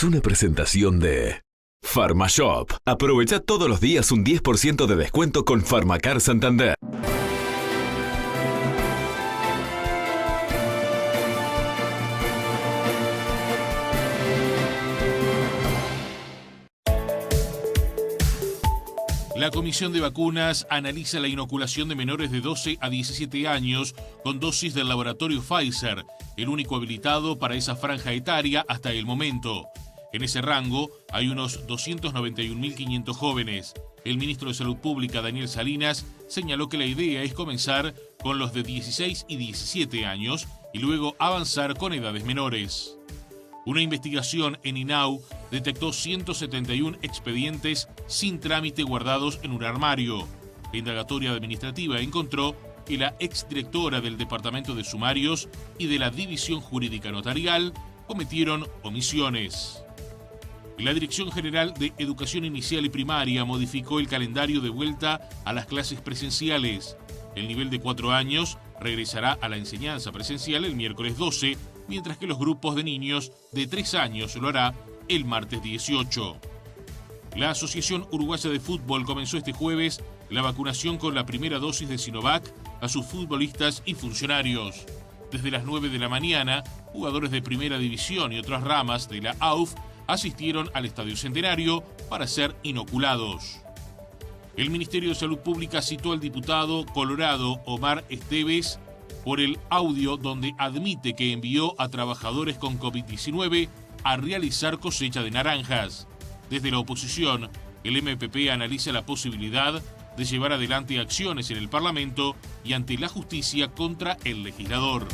Una presentación de PharmaShop. Aprovecha todos los días un 10% de descuento con Pharmacar Santander. La Comisión de Vacunas analiza la inoculación de menores de 12 a 17 años con dosis del laboratorio Pfizer, el único habilitado para esa franja etaria hasta el momento. En ese rango hay unos 291.500 jóvenes. El ministro de Salud Pública, Daniel Salinas, señaló que la idea es comenzar con los de 16 y 17 años y luego avanzar con edades menores. Una investigación en INAU detectó 171 expedientes sin trámite guardados en un armario. La indagatoria administrativa encontró que la exdirectora del Departamento de Sumarios y de la División Jurídica Notarial cometieron omisiones. La Dirección General de Educación Inicial y Primaria modificó el calendario de vuelta a las clases presenciales. El nivel de 4 años regresará a la enseñanza presencial el miércoles 12, mientras que los grupos de niños de 3 años lo hará el martes 18. La Asociación Uruguaya de Fútbol comenzó este jueves la vacunación con la primera dosis de Sinovac a sus futbolistas y funcionarios. Desde las 9 de la mañana, jugadores de Primera División y otras ramas de la AUF asistieron al Estadio Centenario para ser inoculados. El Ministerio de Salud Pública citó al diputado colorado Omar Esteves por el audio donde admite que envió a trabajadores con COVID-19 a realizar cosecha de naranjas. Desde la oposición, el MPP analiza la posibilidad de llevar adelante acciones en el Parlamento y ante la justicia contra el legislador.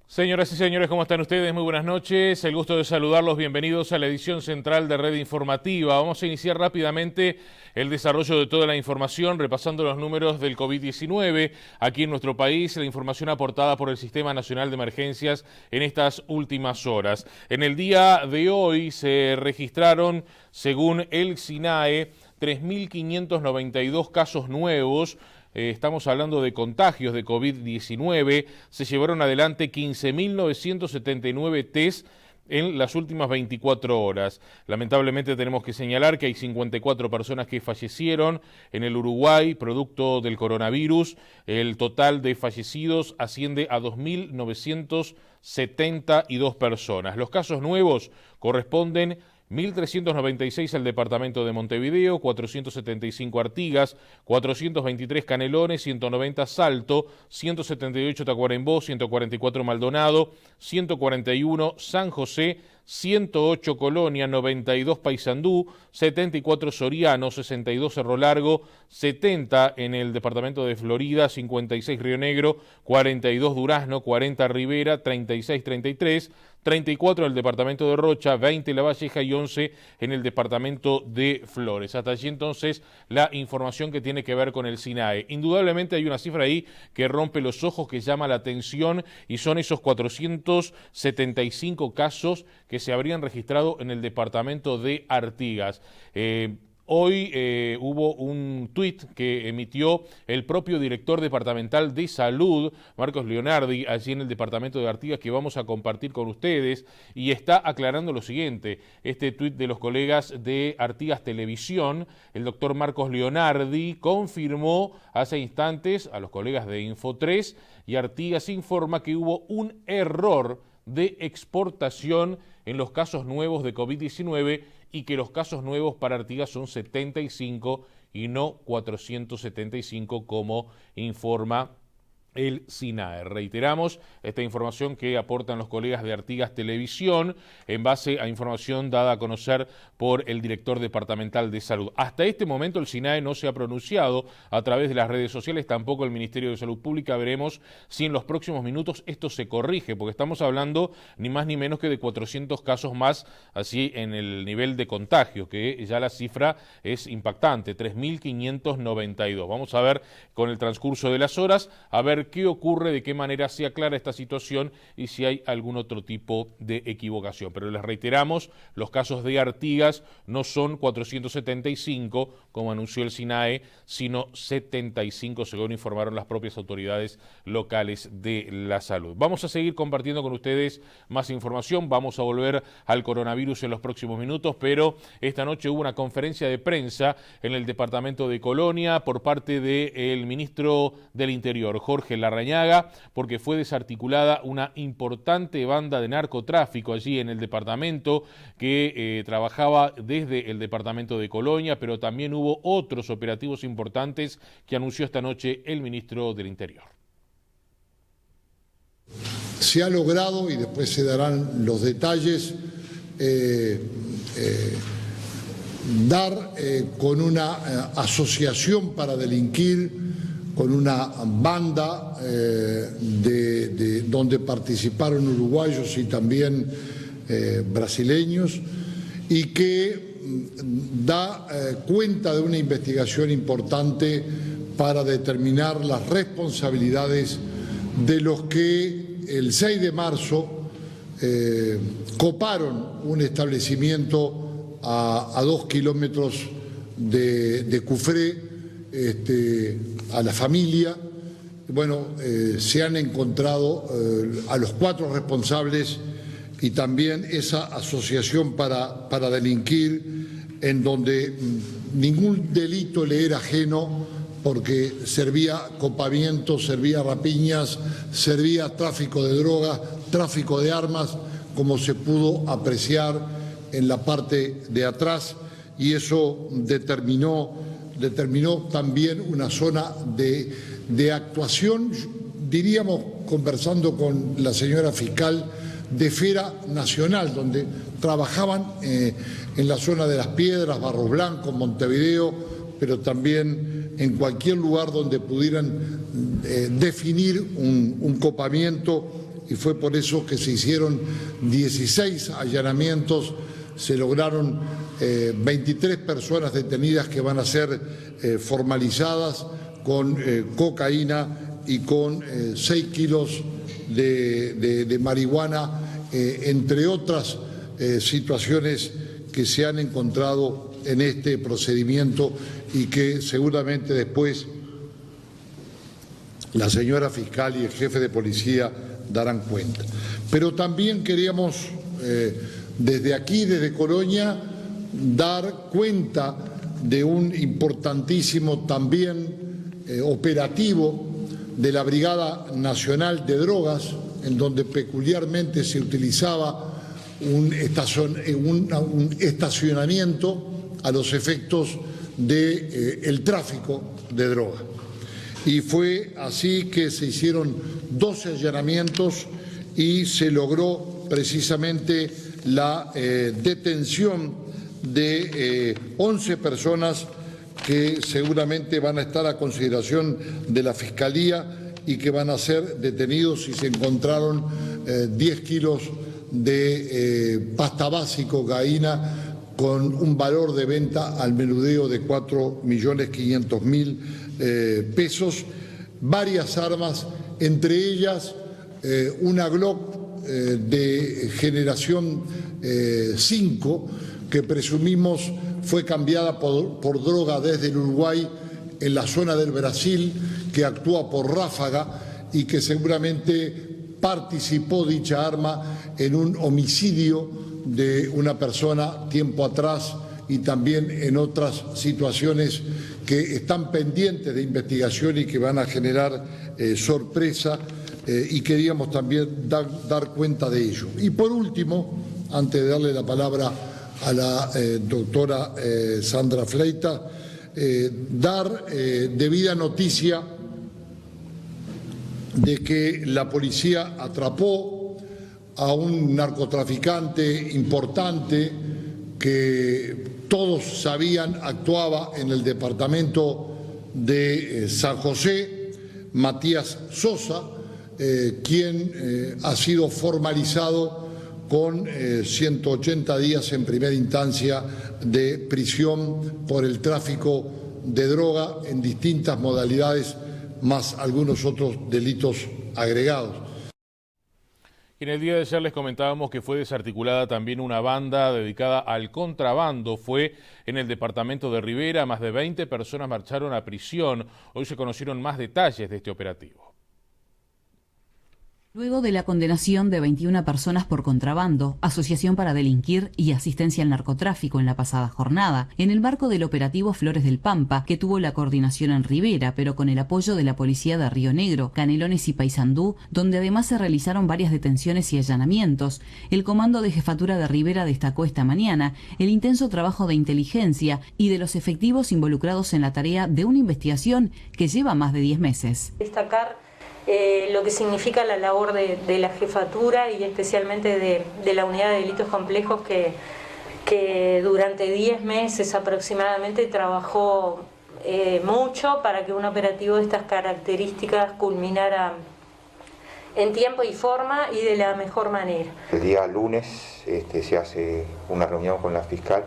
Señoras y señores, ¿cómo están ustedes? Muy buenas noches. El gusto de saludarlos. Bienvenidos a la edición central de Red Informativa. Vamos a iniciar rápidamente el desarrollo de toda la información, repasando los números del COVID-19 aquí en nuestro país, la información aportada por el Sistema Nacional de Emergencias en estas últimas horas. En el día de hoy se registraron, según el SINAE, 3.592 casos nuevos. Estamos hablando de contagios de COVID-19. Se llevaron adelante 15.979 test en las últimas 24 horas. Lamentablemente tenemos que señalar que hay 54 personas que fallecieron en el Uruguay producto del coronavirus. El total de fallecidos asciende a 2.972 personas. Los casos nuevos corresponden 1.396 al departamento de Montevideo, 475 Artigas, 423 Canelones, 190 Salto, 178 Tacuarembó, 144 Maldonado, 141 San José, 108 Colonia, 92 Paysandú, 74 Soriano, 62 Cerro Largo, 70 en el departamento de Florida, 56 Río Negro, 42 Durazno, 40 Rivera, 36 33, 34 en el departamento de Rocha, 20 La Valleja y 11 en el departamento de Flores. Hasta allí entonces la información que tiene que ver con el SINAE. Indudablemente hay una cifra ahí que rompe los ojos, que llama la atención, y son esos 475 casos que se habrían registrado en el departamento de Artigas. Hoy hubo un tuit que emitió el propio director departamental de salud, Marcos Leonardi, allí en el departamento de Artigas, que vamos a compartir con ustedes, y está aclarando lo siguiente. Este tuit de los colegas de Artigas Televisión, el doctor Marcos Leonardi confirmó hace instantes a los colegas de Info3, y Artigas informa que hubo un error de exportación en los casos nuevos de COVID-19 y que los casos nuevos para Artigas son 75 y no 475 como informa el SINAE. Reiteramos esta información que aportan los colegas de Artigas Televisión en base a información dada a conocer por el director departamental de salud. Hasta este momento el SINAE no se ha pronunciado a través de las redes sociales, tampoco el Ministerio de Salud Pública. Veremos si en los próximos minutos esto se corrige, porque estamos hablando ni más ni menos que de 400 casos más, así en el nivel de contagio, que ya la cifra es impactante, 3.592. Vamos a ver con el transcurso de las horas, a ver ver qué ocurre, de qué manera se aclara esta situación y si hay algún otro tipo de equivocación. Pero les reiteramos, los casos de Artigas no son 475, como anunció el SINAE, sino 75, según informaron las propias autoridades locales de la salud. Vamos a seguir compartiendo con ustedes más información, vamos a volver al coronavirus en los próximos minutos, pero esta noche hubo una conferencia de prensa en el departamento de Colonia por parte del ministro del Interior, Jorge Larrañaga, porque fue desarticulada una importante banda de narcotráfico allí en el departamento que trabajaba desde el departamento de Colonia, pero también hubo otros operativos importantes que anunció esta noche el ministro del Interior. Se ha logrado, y después se darán los detalles, dar con una asociación para delinquir, con una banda donde participaron uruguayos y también brasileños, y que da cuenta de una investigación importante para determinar las responsabilidades de los que el 6 de marzo coparon un establecimiento a 2 kilómetros de Cufré, a la familia. Bueno, se han encontrado a los 4 responsables y también esa asociación para delinquir, en donde ningún delito le era ajeno, porque servía copamiento, servía rapiñas, servía tráfico de drogas, tráfico de armas, como se pudo apreciar en la parte de atrás, y eso determinó también una zona de actuación, diríamos, conversando con la señora fiscal, de esfera nacional, donde trabajaban en la zona de Las Piedras, Barros Blancos, Montevideo, pero también en cualquier lugar donde pudieran definir un copamiento, y fue por eso que se hicieron 16 allanamientos, se lograron 23 personas detenidas que van a ser formalizadas con cocaína y con 6 kilos de marihuana, entre otras situaciones que se han encontrado en este procedimiento y que seguramente después la señora fiscal y el jefe de policía darán cuenta. Pero también queríamos desde aquí, desde Colonia, dar cuenta de un importantísimo también operativo de la Brigada Nacional de Drogas, en donde peculiarmente se utilizaba un estacionamiento a los efectos del tráfico de droga. Y fue así que se hicieron 12 allanamientos y se logró precisamente la detención de 11 personas que seguramente van a estar a consideración de la Fiscalía y que van a ser detenidos, y se encontraron 10 kilos de pasta base y cocaína con un valor de venta al menudeo de 4.500.000 pesos, varias armas, entre ellas una Glock de generación 5, que presumimos fue cambiada por droga desde el Uruguay en la zona del Brasil, que actúa por ráfaga y que seguramente participó dicha arma en un homicidio de una persona tiempo atrás, y también en otras situaciones que están pendientes de investigación y que van a generar sorpresa, y queríamos también dar cuenta de ello. Y por último, antes de darle la palabra a la doctora Sandra Fleita, dar debida noticia de que la policía atrapó a un narcotraficante importante que todos sabían actuaba en el departamento de San José, Matías Sosa, quien ha sido formalizado con 180 días en primera instancia de prisión por el tráfico de droga en distintas modalidades más algunos otros delitos agregados. En el día de ayer les comentábamos que fue desarticulada también una banda dedicada al contrabando. Fue en el departamento de Rivera, más de 20 personas marcharon a prisión. Hoy se conocieron más detalles de este operativo. Luego de la condenación de 21 personas por contrabando, asociación para delinquir y asistencia al narcotráfico en la pasada jornada, en el marco del operativo Flores del Pampa, que tuvo la coordinación en Rivera, pero con el apoyo de la policía de Río Negro, Canelones y Paysandú, donde además se realizaron varias detenciones y allanamientos, el Comando de Jefatura de Rivera destacó esta mañana el intenso trabajo de inteligencia y de los efectivos involucrados en la tarea de una investigación que lleva más de 10 meses. Destacar lo que significa la labor de la jefatura y especialmente de la unidad de delitos complejos que durante 10 meses aproximadamente trabajó mucho para que un operativo de estas características culminara en tiempo y forma y de la mejor manera. El día lunes se hace una reunión con la fiscal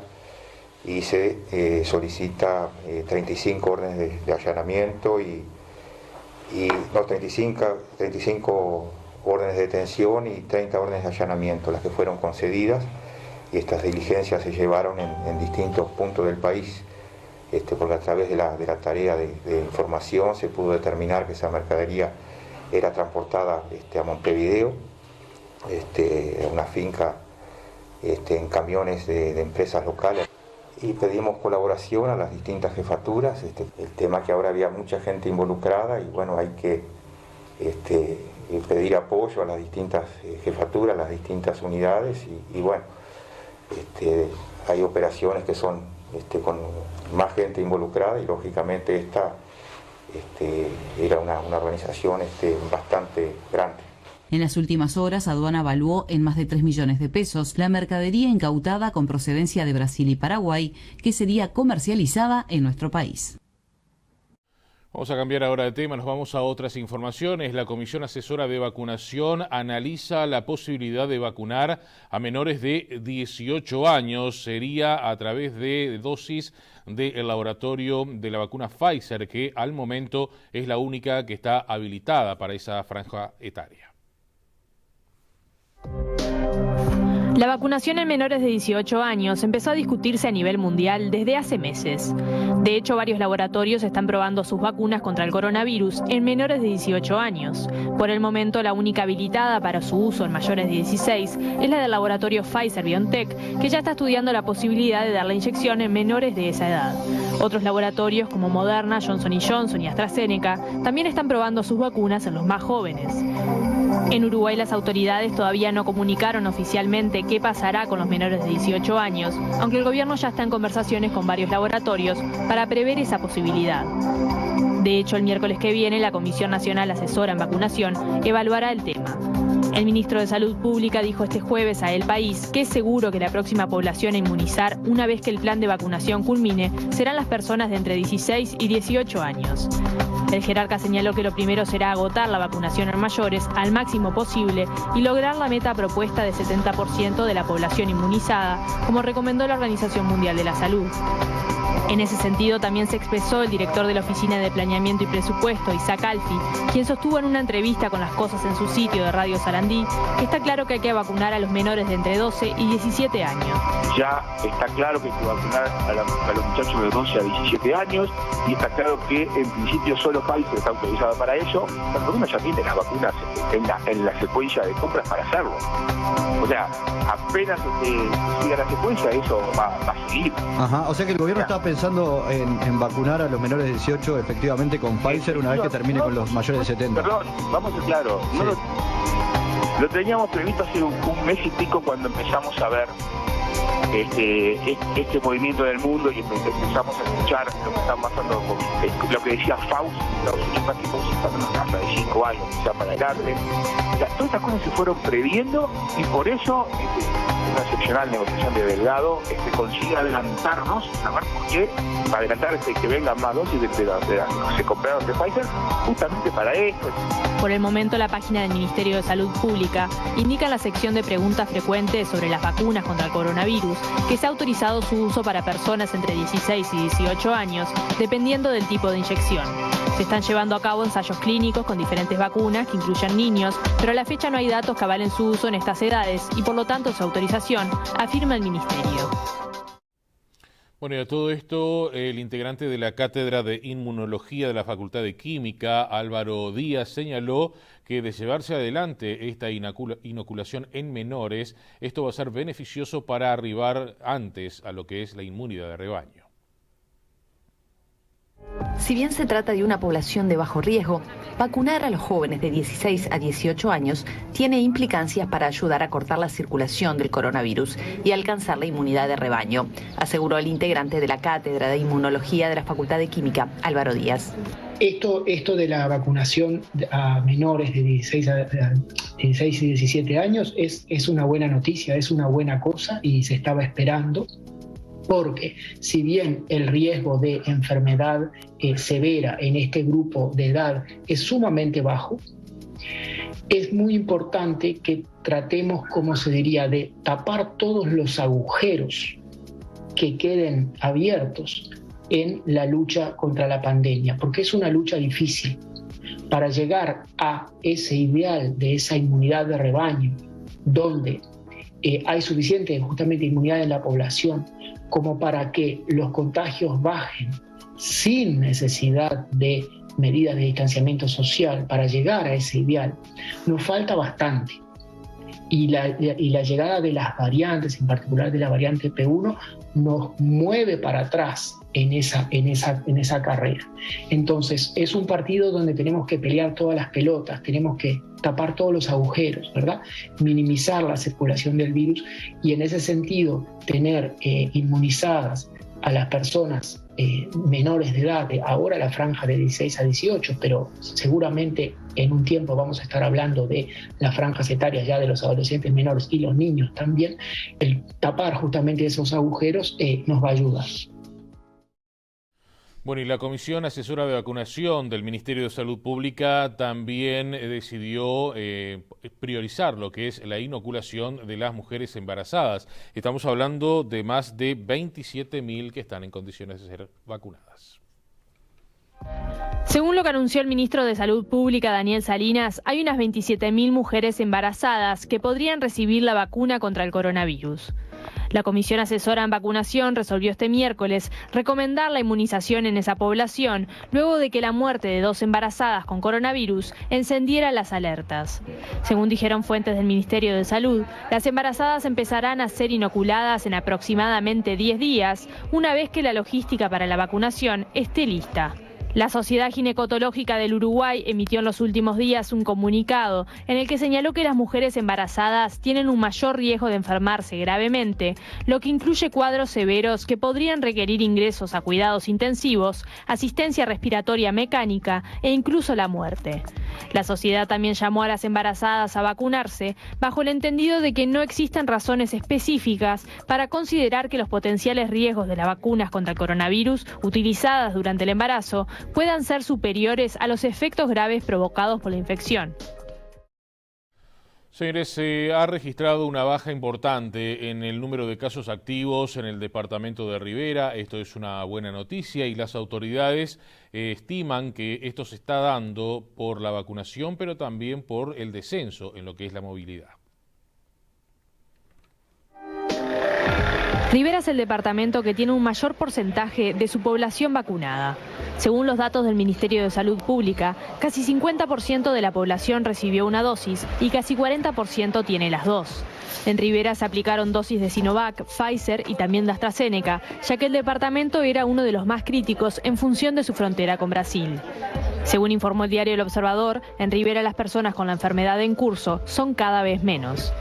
y se solicita 35 órdenes de allanamiento y 35 órdenes de detención y 30 órdenes de allanamiento, las que fueron concedidas, y estas diligencias se llevaron en distintos puntos del país, porque a través de la tarea de información se pudo determinar que esa mercadería era transportada a Montevideo, a una finca en camiones de empresas locales. Y pedimos colaboración a las distintas jefaturas. El tema que ahora había mucha gente involucrada y bueno, hay que pedir apoyo a las distintas jefaturas, a las distintas unidades y bueno, hay operaciones que son con más gente involucrada y lógicamente esta era una organización bastante grande. En las últimas horas, Aduana evaluó en más de 3 millones de pesos la mercadería incautada con procedencia de Brasil y Paraguay, que sería comercializada en nuestro país. Vamos a cambiar ahora de tema, nos vamos a otras informaciones. La Comisión Asesora de Vacunación analiza la posibilidad de vacunar a menores de 18 años. Sería a través de dosis del laboratorio de la vacuna Pfizer, que al momento es la única que está habilitada para esa franja etaria. La vacunación en menores de 18 años empezó a discutirse a nivel mundial desde hace meses. De hecho, varios laboratorios están probando sus vacunas contra el coronavirus en menores de 18 años. Por el momento, la única habilitada para su uso en mayores de 16 es la del laboratorio Pfizer-BioNTech, que ya está estudiando la posibilidad de dar la inyección en menores de esa edad. Otros laboratorios como Moderna, Johnson & Johnson y AstraZeneca también están probando sus vacunas en los más jóvenes. En Uruguay, las autoridades todavía no comunicaron oficialmente qué pasará con los menores de 18 años, aunque el gobierno ya está en conversaciones con varios laboratorios para prever esa posibilidad. De hecho, el miércoles que viene, la Comisión Nacional Asesora en Vacunación evaluará el tema. El ministro de Salud Pública dijo este jueves a El País que es seguro que la próxima población a inmunizar, una vez que el plan de vacunación culmine, serán las personas de entre 16 y 18 años. El jerarca señaló que lo primero será agotar la vacunación en mayores al máximo posible y lograr la meta propuesta de 70% de la población inmunizada, como recomendó la Organización Mundial de la Salud. En ese sentido, también se expresó el director de la Oficina de Planeamiento y Presupuesto, Isaac Alfi, quien sostuvo en una entrevista con Las Cosas en su sitio de Radio Sarandí que está claro que hay que vacunar a los menores de entre 12 y 17 años. Ya está claro que hay que vacunar a los muchachos de 12 a 17 años y está claro que en principio solo Pfizer está autorizada para eso, pero uno ya tiene las vacunas en la secuencia de compras para hacerlo. O sea, apenas siga la secuencia, eso va a seguir. Ajá, o sea que el gobierno está pensando en vacunar a los menores de 18 efectivamente con Pfizer una vez que termine con los mayores de 70. Perdón, vamos a ser claros. Sí. Lo teníamos previsto hace un mes y pico cuando empezamos a ver este movimiento del mundo y empezamos a escuchar lo que está pasando con lo que decía Fauci, para una casa de 5 años, quizá para adelante. O sea, todas estas cosas se fueron previendo y por eso una excepcional negociación de Delgado consigue adelantarnos, a ver por qué, para adelantar que vengan más dosis de las que se compraron de Pfizer, justamente para esto. Por el momento, la página del Ministerio de Salud Pública indica en la sección de preguntas frecuentes sobre las vacunas contra el coronavirus que se ha autorizado su uso para personas entre 16 y 18 años, dependiendo del tipo de inyección. Se están llevando a cabo ensayos clínicos con diferentes vacunas que incluyen niños, pero a la fecha no hay datos que avalen su uso en estas edades y por lo tanto su autorización, afirma el Ministerio. Bueno, y a todo esto, el integrante de la Cátedra de Inmunología de la Facultad de Química, Álvaro Díaz, señaló que de llevarse adelante esta inoculación en menores, esto va a ser beneficioso para arribar antes a lo que es la inmunidad de rebaño. Si bien se trata de una población de bajo riesgo, vacunar a los jóvenes de 16 a 18 años tiene implicancias para ayudar a cortar la circulación del coronavirus y alcanzar la inmunidad de rebaño, aseguró el integrante de la Cátedra de Inmunología de la Facultad de Química, Álvaro Díaz. Esto de la vacunación a menores de 16 y 17 años es una buena noticia, es una buena cosa y se estaba esperando. Porque si bien el riesgo de enfermedad severa en este grupo de edad es sumamente bajo, es muy importante que tratemos, como se diría, de tapar todos los agujeros que queden abiertos en la lucha contra la pandemia, porque es una lucha difícil. Para llegar a ese ideal de esa inmunidad de rebaño, donde hay suficiente justamente inmunidad en la población, como para que los contagios bajen sin necesidad de medidas de distanciamiento social para llegar a ese ideal, nos falta bastante. Y la llegada de las variantes, en particular de la variante P1, nos mueve para atrás en esa carrera. Entonces, es un partido donde tenemos que pelear todas las pelotas, tenemos que tapar todos los agujeros, ¿verdad? Minimizar la circulación del virus y en ese sentido tener inmunizadas a las personas menores de edad, ahora la franja de 16 a 18, pero seguramente en un tiempo vamos a estar hablando de las franjas etarias ya de los adolescentes menores y los niños también. El tapar justamente esos agujeros nos va a ayudar. Bueno, y la Comisión Asesora de Vacunación del Ministerio de Salud Pública también decidió priorizar lo que es la inoculación de las mujeres embarazadas. Estamos hablando de más de 27.000 que están en condiciones de ser vacunadas. Según lo que anunció el ministro de Salud Pública, Daniel Salinas, hay unas 27.000 mujeres embarazadas que podrían recibir la vacuna contra el coronavirus. La Comisión Asesora en Vacunación resolvió este miércoles recomendar la inmunización en esa población, luego de que la muerte de 2 embarazadas con coronavirus encendiera las alertas. Según dijeron fuentes del Ministerio de Salud, las embarazadas empezarán a ser inoculadas en aproximadamente 10 días, una vez que la logística para la vacunación esté lista. La Sociedad Ginecotológica del Uruguay emitió en los últimos días un comunicado en el que señaló que las mujeres embarazadas tienen un mayor riesgo de enfermarse gravemente, lo que incluye cuadros severos que podrían requerir ingresos a cuidados intensivos, asistencia respiratoria mecánica e incluso la muerte. La sociedad también llamó a las embarazadas a vacunarse bajo el entendido de que no existen razones específicas para considerar que los potenciales riesgos de las vacunas contra el coronavirus utilizadas durante el embarazo puedan ser superiores a los efectos graves provocados por la infección. Señores, se ha registrado una baja importante en el número de casos activos en el departamento de Rivera. Esto es una buena noticia y las autoridades estiman que esto se está dando por la vacunación, pero también por el descenso en lo que es la movilidad. Rivera es el departamento que tiene un mayor porcentaje de su población vacunada. Según los datos del Ministerio de Salud Pública, casi 50% de la población recibió una dosis y casi 40% tiene las dos. En Rivera se aplicaron dosis de Sinovac, Pfizer y también de AstraZeneca, ya que el departamento era uno de los más críticos en función de su frontera con Brasil. Según informó el diario El Observador, en Rivera las personas con la enfermedad en curso son cada vez menos.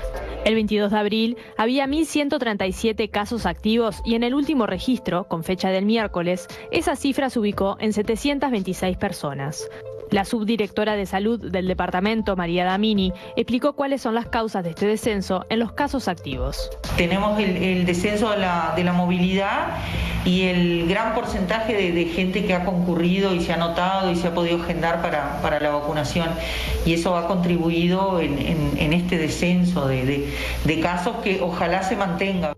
El 22 de abril había 1.137 casos activos y en el último registro, con fecha del miércoles, esa cifra se ubicó en 726 personas. La subdirectora de salud del departamento, María Damini, explicó cuáles son las causas de este descenso en los casos activos. Tenemos el descenso de la movilidad y el gran porcentaje de gente que ha concurrido y se ha anotado y se ha podido agendar para la vacunación. Y eso ha contribuido en este descenso de casos que ojalá se mantenga.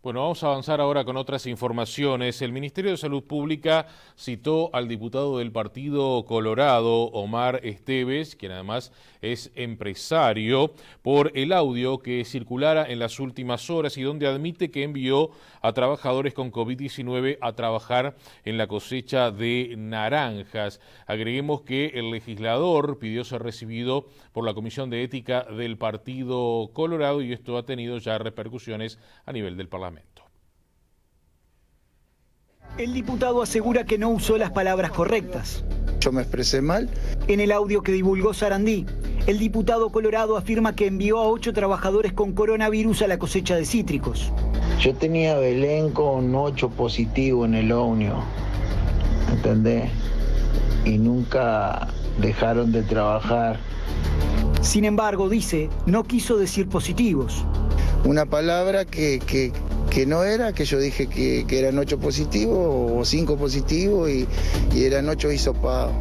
Bueno, vamos a avanzar ahora con otras informaciones. El Ministerio de Salud Pública citó al diputado del Partido Colorado, Omar Esteves, quien además es empresario, por el audio que circulara en las últimas horas y donde admite que envió a trabajadores con COVID-19 a trabajar en la cosecha de naranjas. Agreguemos que el legislador pidió ser recibido por la Comisión de Ética del Partido Colorado y esto ha tenido ya repercusiones a nivel del Parlamento. El diputado asegura que no usó las palabras correctas. Yo me expresé mal. En el audio que divulgó Sarandí, el diputado colorado afirma que envió a 8 trabajadores con coronavirus a la cosecha de cítricos. Yo tenía a Belén con 8 positivos en el ómnibus, ¿entendés? Y nunca dejaron de trabajar. Sin embargo, dice, no quiso decir positivos. Una palabra que no era, que yo dije que eran 8 positivos o 5 positivos y eran 8 hisopados.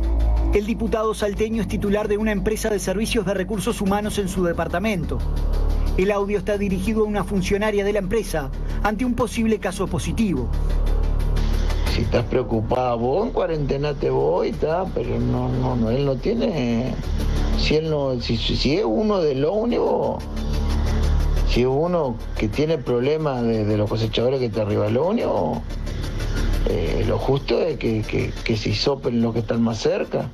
El diputado salteño es titular de una empresa de servicios de recursos humanos en su departamento. El audio está dirigido a una funcionaria de la empresa ante un posible caso positivo. Si estás preocupada vos, en cuarentena te voy, pero no, él no tiene... Si es uno del ómnibus, si es uno que tiene problemas de los cosechadores que está arriba del ómnibus, lo justo es que se hisopen los que están más cerca.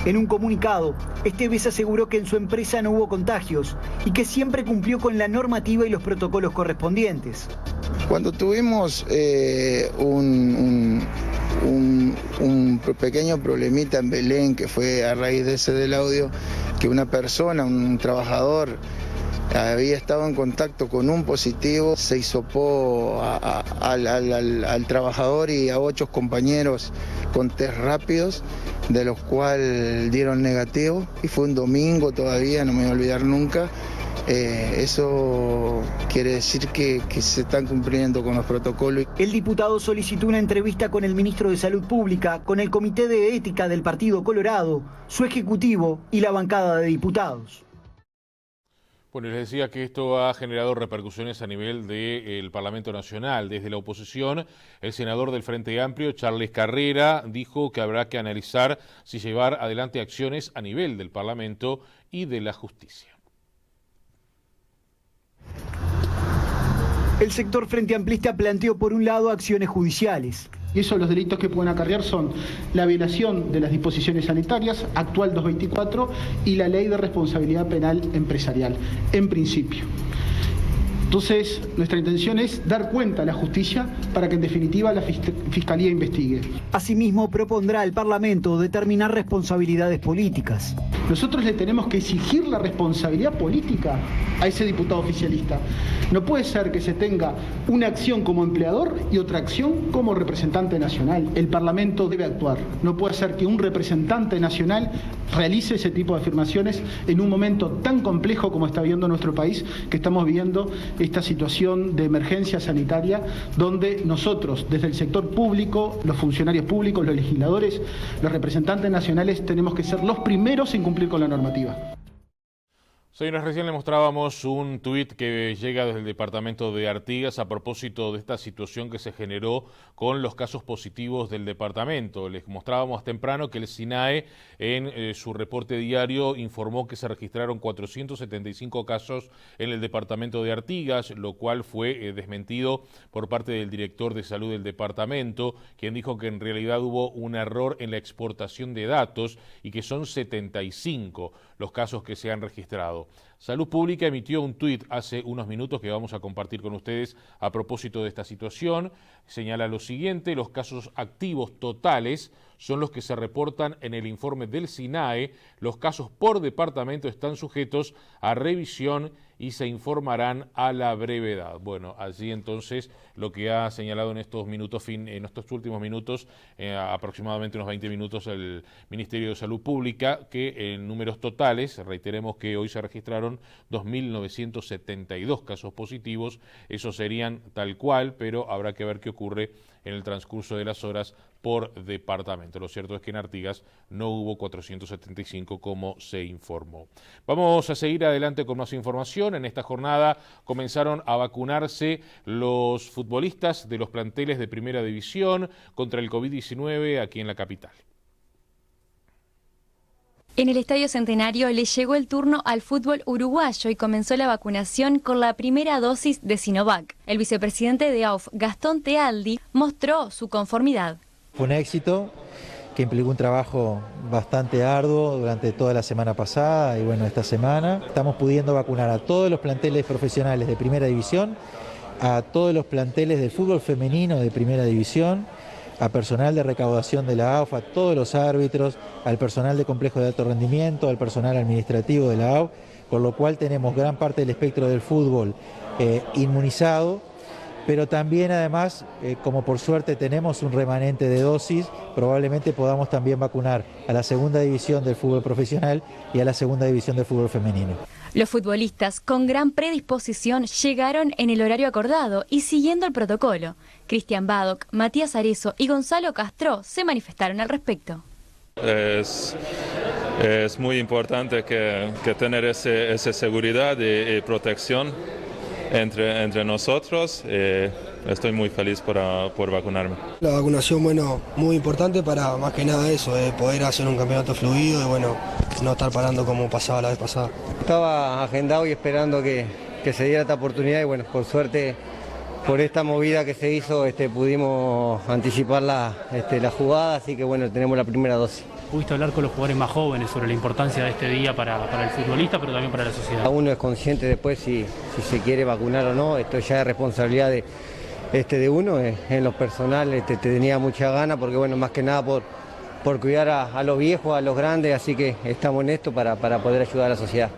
En un comunicado, Esteves aseguró que en su empresa no hubo contagios y que siempre cumplió con la normativa y los protocolos correspondientes. Cuando tuvimos un pequeño problemita en Belén, que fue a raíz de ese del audio, que una persona, un trabajador, había estado en contacto con un positivo, se hisopó al trabajador y a 8 compañeros con test rápidos, de los cuales dieron negativo, y fue un domingo todavía, no me voy a olvidar nunca. Eso quiere decir que se están cumpliendo con los protocolos. El diputado solicitó una entrevista con el ministro de Salud Pública, con el Comité de Ética del Partido Colorado, su ejecutivo y la bancada de diputados. Bueno, les decía que esto ha generado repercusiones a nivel del Parlamento Nacional. Desde la oposición, el senador del Frente Amplio, Charles Carrera, dijo que habrá que analizar si llevar adelante acciones a nivel del Parlamento y de la justicia. El sector Frente Amplista planteó por un lado acciones judiciales. Y esos los delitos que pueden acarrear son la violación de las disposiciones sanitarias, actual 224, y la ley de responsabilidad penal empresarial, en principio. Entonces, nuestra intención es dar cuenta a la justicia para que en definitiva la Fiscalía investigue. Asimismo, propondrá al Parlamento determinar responsabilidades políticas. Nosotros le tenemos que exigir la responsabilidad política a ese diputado oficialista. No puede ser que se tenga una acción como empleador y otra acción como representante nacional. El Parlamento debe actuar. No puede ser que un representante nacional realice ese tipo de afirmaciones en un momento tan complejo como está viviendo nuestro país, que estamos viviendo esta situación de emergencia sanitaria, donde nosotros, desde el sector público, los funcionarios públicos, los legisladores, los representantes nacionales, tenemos que ser los primeros en cumplir con la normativa. Señores, recién le mostrábamos un tuit que llega desde el departamento de Artigas a propósito de esta situación que se generó con los casos positivos del departamento. Les mostrábamos temprano que el SINAE en su reporte diario informó que se registraron 475 casos en el departamento de Artigas, lo cual fue desmentido por parte del director de salud del departamento, quien dijo que en realidad hubo un error en la exportación de datos y que son 75 los casos que se han registrado. Salud Pública emitió un tuit hace unos minutos que vamos a compartir con ustedes a propósito de esta situación. Señala lo siguiente: los casos activos totales son los que se reportan en el informe del SINAE. Los casos por departamento están sujetos a revisión y se informarán a la brevedad. Bueno, allí entonces lo que ha señalado en estos minutos, en estos últimos minutos, aproximadamente unos 20 minutos, el Ministerio de Salud Pública, que en números totales, reiteremos que hoy se registraron registraron 2.972 casos positivos. Esos serían tal cual, pero habrá que ver qué ocurre en el transcurso de las horas por departamento. Lo cierto es que en Artigas no hubo 475 como se informó. Vamos a seguir adelante con más información. En esta jornada comenzaron a vacunarse los futbolistas de los planteles de Primera División contra el COVID-19 aquí en la capital. En el Estadio Centenario le llegó el turno al fútbol uruguayo y comenzó la vacunación con la primera dosis de Sinovac. El vicepresidente de AUF, Gastón Tealdi, mostró su conformidad. Fue un éxito que implicó un trabajo bastante arduo durante toda la semana pasada y bueno, esta semana. Estamos pudiendo vacunar a todos los planteles profesionales de Primera División, a todos los planteles del fútbol femenino de Primera División, a personal de recaudación de la AUF, a todos los árbitros, al personal de complejo de alto rendimiento, al personal administrativo de la AUF, con lo cual tenemos gran parte del espectro del fútbol inmunizado, pero también además, como por suerte tenemos un remanente de dosis, probablemente podamos también vacunar a la segunda división del fútbol profesional y a la segunda división del fútbol femenino. Los futbolistas, con gran predisposición, llegaron en el horario acordado y siguiendo el protocolo. Cristian Badoc, Matías Arezo y Gonzalo Castro se manifestaron al respecto. Es muy importante que tener esa seguridad y protección entre nosotros. Estoy muy feliz por vacunarme. La vacunación, bueno, muy importante para más que nada eso, poder hacer un campeonato fluido y bueno, no estar parando como pasaba la vez pasada. Estaba agendado y esperando que se diera esta oportunidad y bueno, por suerte, por esta movida que se hizo, pudimos anticipar la jugada, así que bueno, tenemos la primera dosis. ¿Pudiste hablar con los jugadores más jóvenes sobre la importancia de este día para el futbolista, pero también para la sociedad? Uno es consciente después si se quiere vacunar o no, esto ya es responsabilidad de uno, en lo personal tenía mucha gana, porque bueno, más que nada por cuidar a los viejos, a los grandes, así que estamos en esto para poder ayudar a la sociedad.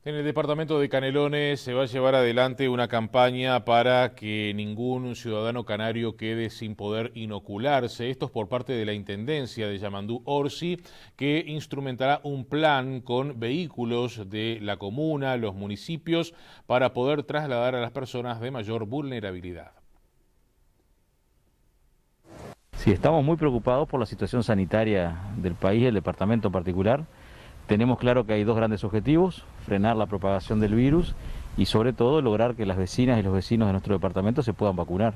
En el departamento de Canelones se va a llevar adelante una campaña para que ningún ciudadano canario quede sin poder inocularse. Esto es por parte de la Intendencia de Yamandú Orsi, que instrumentará un plan con vehículos de la comuna, los municipios, para poder trasladar a las personas de mayor vulnerabilidad. Sí, estamos muy preocupados por la situación sanitaria del país, el departamento en particular. Tenemos claro que hay dos grandes objetivos: frenar la propagación del virus y sobre todo lograr que las vecinas y los vecinos de nuestro departamento se puedan vacunar.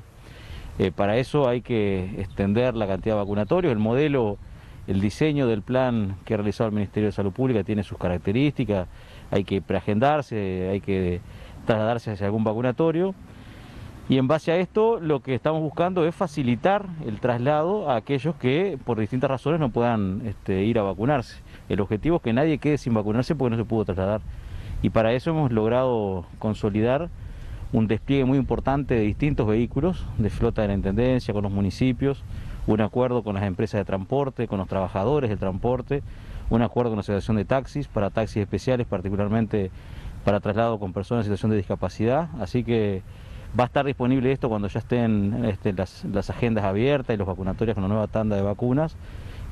Para eso hay que extender la cantidad de vacunatorios. El modelo, el diseño del plan que ha realizado el Ministerio de Salud Pública tiene sus características, hay que preagendarse, hay que trasladarse hacia algún vacunatorio. Y en base a esto lo que estamos buscando es facilitar el traslado a aquellos que por distintas razones no puedan ir a vacunarse. El objetivo es que nadie quede sin vacunarse porque no se pudo trasladar. Y para eso hemos logrado consolidar un despliegue muy importante de distintos vehículos de flota de la Intendencia, con los municipios, un acuerdo con las empresas de transporte, con los trabajadores del transporte, un acuerdo con la Asociación de Taxis, para taxis especiales, particularmente para traslado con personas en situación de discapacidad. Así que va a estar disponible esto cuando ya estén las agendas abiertas y los vacunatorios con la nueva tanda de vacunas,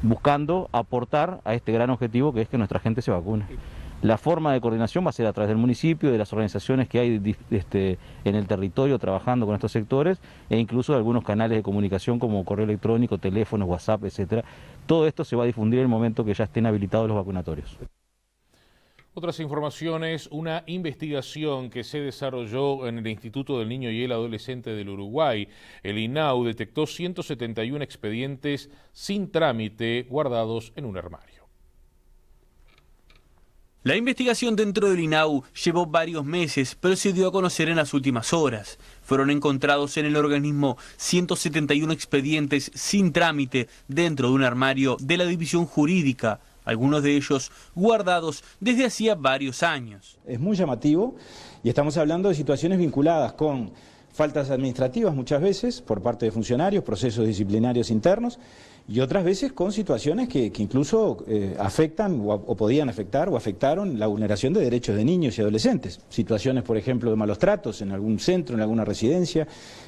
buscando aportar a este gran objetivo que es que nuestra gente se vacune. La forma de coordinación va a ser a través del municipio, de las organizaciones que hay en el territorio trabajando con estos sectores e incluso de algunos canales de comunicación como correo electrónico, teléfonos, WhatsApp, etcétera. Todo esto se va a difundir en el momento que ya estén habilitados los vacunatorios. Otras informaciones: una investigación que se desarrolló en el Instituto del Niño y el Adolescente del Uruguay, el INAU, detectó 171 expedientes sin trámite guardados en un armario. La investigación dentro del INAU llevó varios meses, pero se dio a conocer en las últimas horas. Fueron encontrados en el organismo 171 expedientes sin trámite dentro de un armario de la división jurídica, algunos de ellos guardados desde hacía varios años. Es muy llamativo y estamos hablando de situaciones vinculadas con faltas administrativas muchas veces por parte de funcionarios, procesos disciplinarios internos y otras veces con situaciones que incluso afectan o podían afectar o afectaron la vulneración de derechos de niños y adolescentes. Situaciones, por ejemplo, de malos tratos en algún centro, en alguna residencia,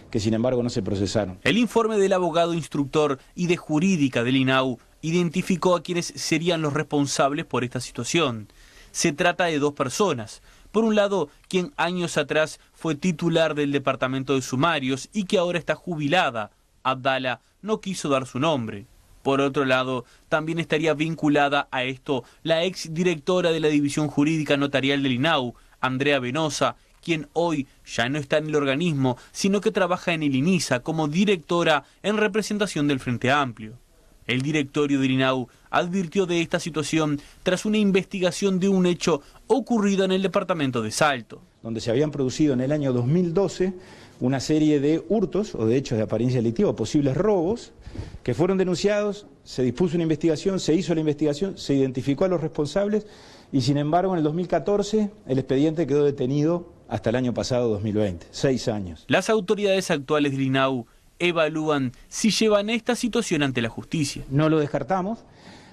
que sin embargo no se procesaron. El informe del abogado instructor y de jurídica del INAU identificó a quienes serían los responsables por esta situación. Se trata de dos personas. Por un lado, quien años atrás fue titular del departamento de sumarios y que ahora está jubilada. Abdala no quiso dar su nombre. Por otro lado, también estaría vinculada a esto la exdirectora de la División Jurídica Notarial del INAU, Andrea Venosa, quien hoy ya no está en el organismo, sino que trabaja en el INISA como directora en representación del Frente Amplio. El directorio del INAU advirtió de esta situación tras una investigación de un hecho ocurrido en el departamento de Salto. Donde se habían producido en el año 2012 una serie de hurtos o de hechos de apariencia delictiva, posibles robos, que fueron denunciados, se dispuso una investigación, se hizo la investigación, se identificó a los responsables y sin embargo en el 2014 el expediente quedó detenido hasta el año pasado, 2020, 6 años. Las autoridades actuales del INAU evalúan si llevan esta situación ante la justicia. No lo descartamos,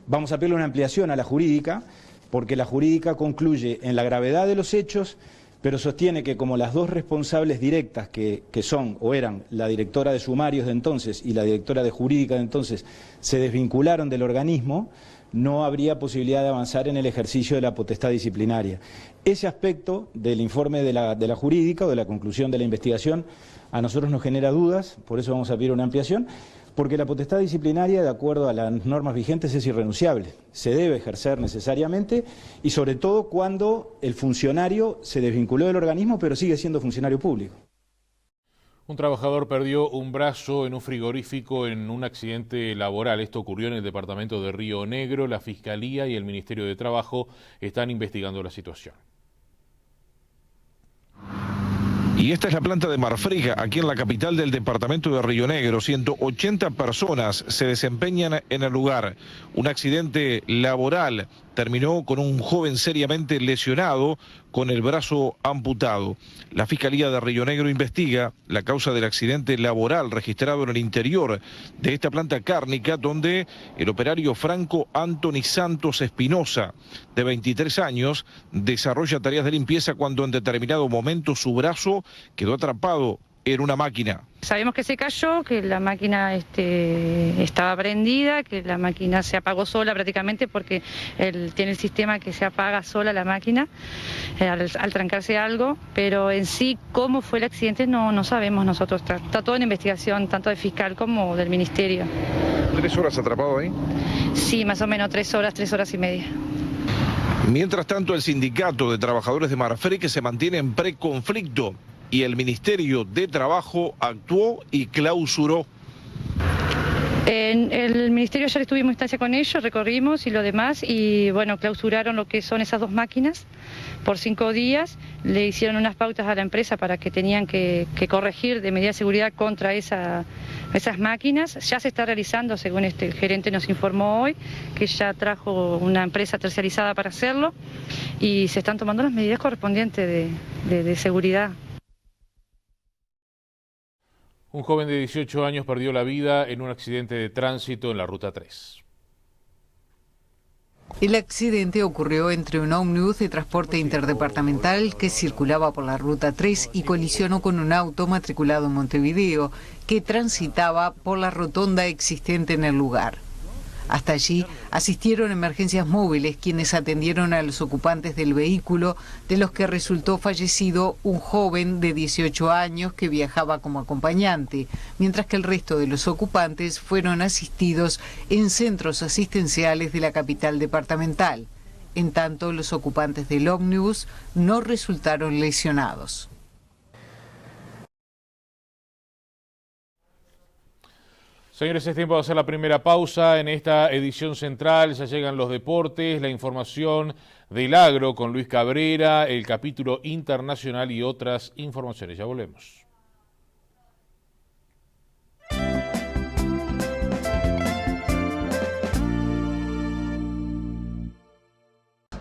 vamos a pedirle una ampliación a la jurídica, porque la jurídica concluye en la gravedad de los hechos, pero sostiene que como las dos responsables directas que son o eran la directora de sumarios de entonces y la directora de jurídica de entonces se desvincularon del organismo, no habría posibilidad de avanzar en el ejercicio de la potestad disciplinaria. Ese aspecto del informe de la jurídica o de la conclusión de la investigación a nosotros nos genera dudas, por eso vamos a pedir una ampliación, porque la potestad disciplinaria, de acuerdo a las normas vigentes, es irrenunciable. Se debe ejercer necesariamente y sobre todo cuando el funcionario se desvinculó del organismo pero sigue siendo funcionario público. Un trabajador perdió un brazo en un frigorífico en un accidente laboral. Esto ocurrió en el departamento de Río Negro. La Fiscalía y el Ministerio de Trabajo están investigando la situación. Y esta es la planta de Marfrega, aquí en la capital del departamento de Río Negro. 180 personas se desempeñan en el lugar. Un accidente laboral terminó con un joven seriamente lesionado con el brazo amputado. La Fiscalía de Río Negro investiga la causa del accidente laboral registrado en el interior de esta planta cárnica, donde el operario Franco Anthony Santos Espinosa, de 23 años, desarrolla tareas de limpieza cuando en determinado momento su brazo quedó atrapado en una máquina. Sabemos que se cayó, que la máquina estaba prendida, que la máquina se apagó sola prácticamente porque tiene el sistema que se apaga sola la máquina al trancarse algo, pero en sí cómo fue el accidente no sabemos nosotros. Está todo en investigación, tanto del fiscal como del ministerio. ¿3 horas atrapado ahí? Sí, más o menos 3 horas y media. Mientras tanto, el sindicato de trabajadores de Marfrega se mantiene en preconflicto y el Ministerio de Trabajo actuó y clausuró. En el Ministerio ya tuvimos instancia con ellos, recorrimos y lo demás, y bueno, clausuraron lo que son esas 2 máquinas por 5 días, le hicieron unas pautas a la empresa para que tenían que corregir de medida de seguridad contra esas máquinas. Ya se está realizando, según el gerente nos informó hoy, que ya trajo una empresa terciarizada para hacerlo y se están tomando las medidas correspondientes de seguridad. Un joven de 18 años perdió la vida en un accidente de tránsito en la Ruta 3. El accidente ocurrió entre un ómnibus de transporte interdepartamental que circulaba por la Ruta 3 y colisionó con un auto matriculado en Montevideo que transitaba por la rotonda existente en el lugar. Hasta allí asistieron emergencias móviles quienes atendieron a los ocupantes del vehículo, de los que resultó fallecido un joven de 18 años que viajaba como acompañante, mientras que el resto de los ocupantes fueron asistidos en centros asistenciales de la capital departamental. En tanto, los ocupantes del ómnibus no resultaron lesionados. Señores, es tiempo de hacer la primera pausa en esta edición central. Ya llegan los deportes, la información del agro con Luis Cabrera, el capítulo internacional y otras informaciones. Ya volvemos.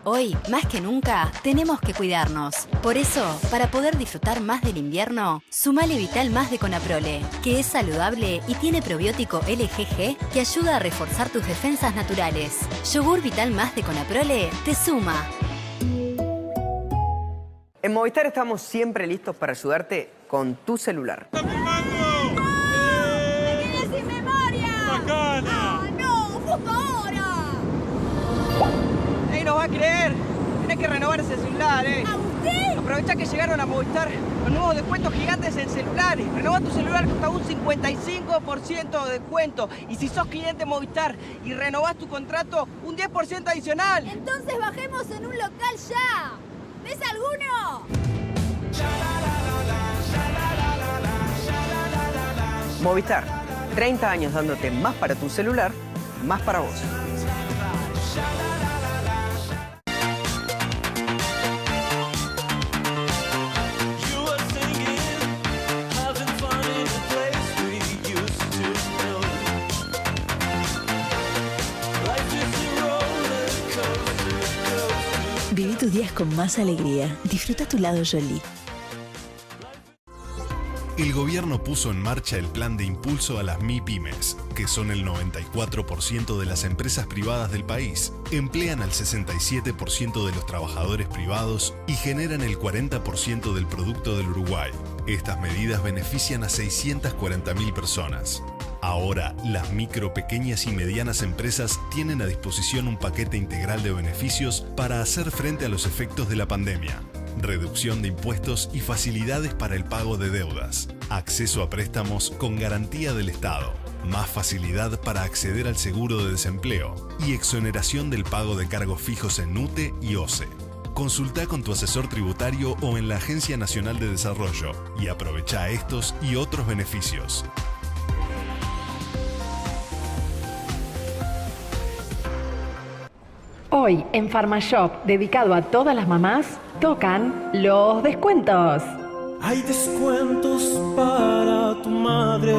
Hoy, más que nunca, tenemos que cuidarnos. Por eso, para poder disfrutar más del invierno, sumale Vital Más de Conaprole, que es saludable y tiene probiótico LGG que ayuda a reforzar tus defensas naturales. Yogur Vital Más de Conaprole te suma. En Movistar estamos siempre listos para ayudarte con tu celular. ¡Me quedé sin memoria! ¡Bacana! ¡Ah, no! ¡Justo ahora! ¡Ey, no va a creer! tenés que renovar ese celular, Aprovecha que llegaron a Movistar los nuevos descuentos gigantes en celulares. Renová tu celular con hasta un 55% de descuento. Y si sos cliente Movistar y renovás tu contrato, un 10% adicional. Entonces bajemos en un local ya. ¿Ves alguno? Movistar, 30 años dándote más para tu celular, más para vos. Viví tus días con más alegría. Disfruta tu lado Jolie. El gobierno puso en marcha el plan de impulso a las MIPYMES, que son el 94% de las empresas privadas del país, emplean al 67% de los trabajadores privados y generan el 40% del producto del Uruguay. Estas medidas benefician a 640.000 personas. Ahora, las micro, pequeñas y medianas empresas tienen a disposición un paquete integral de beneficios para hacer frente a los efectos de la pandemia. Reducción de impuestos y facilidades para el pago de deudas. Acceso a préstamos con garantía del Estado. Más facilidad para acceder al seguro de desempleo. Y exoneración del pago de cargos fijos en UTE y OCE. Consulta con tu asesor tributario o en la Agencia Nacional de Desarrollo y aprovecha estos y otros beneficios. Hoy en Pharmashop, dedicado a todas las mamás, tocan los descuentos. Hay descuentos para tu madre,